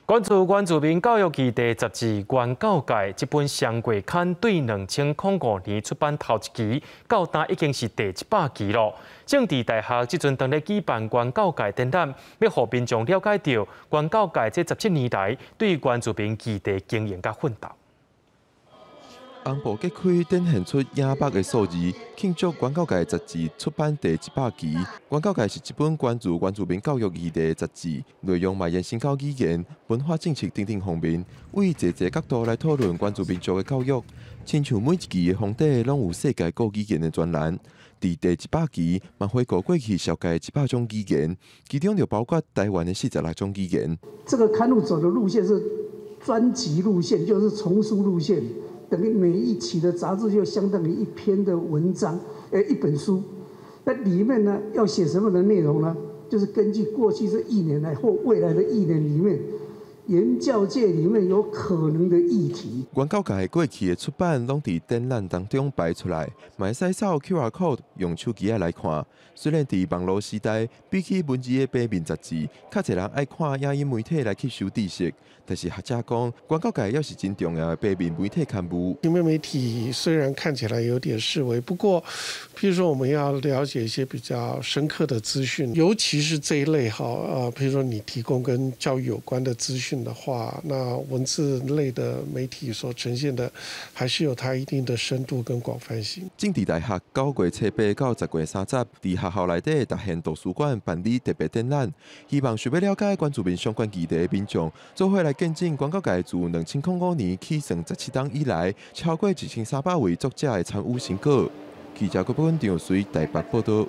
关注原住民教育议题杂志《原教界》这本双月刊，对2005年出版头一期，到今已经是第100期了。政治大学即阵当咧举办原教界展览，要互民众了解到原教界这17年来对原住民议题经营甲奋斗。红布揭开，展现出野百的数字，庆祝原教界杂志出版第100期。原教界是一本关注原住民教育议题的杂志，内容嘛延伸到语言、文化政策等等方面，为一个角度来讨论原住民族的教育。亲像每一期的封底拢有世界各语言的专栏，伫第100期嘛回顾过去上届100种语言，其中就包括台湾的46种语言。这个刊物走的路线是专辑路线，就是丛书路线。等于每一期的杂志就相当于一篇的文章，一本书。那里面呢要写什么的内容呢？就是根据过去这1年来或未来的1年里面，研教界里面有可能的议题。原教界过去的出版拢伫展览当中摆出来，嘛会使扫 QR code 用手机来看。虽然伫网络时代，比起文字的平面杂志，较侪人爱看影音媒体来吸收知识。但是学者讲，原教界也是真重要的平面媒体刊物。平面媒体虽然看起来有点式微，不过，譬如说我们要了解一些比较深刻的资讯，尤其是这一类譬如说你提供跟教育有关的资讯的话，那文字类的媒体所呈现的，还是有它一定的深度跟广泛性。政治大学9月初8到10月30，伫学校内底大贤图书馆办理特别展览，希望想要了解原住民相关议题的民众，做伙来见证原教界自2005年起算17档以来，超过1300位作者的参与成果。记者郭本场随台北报道。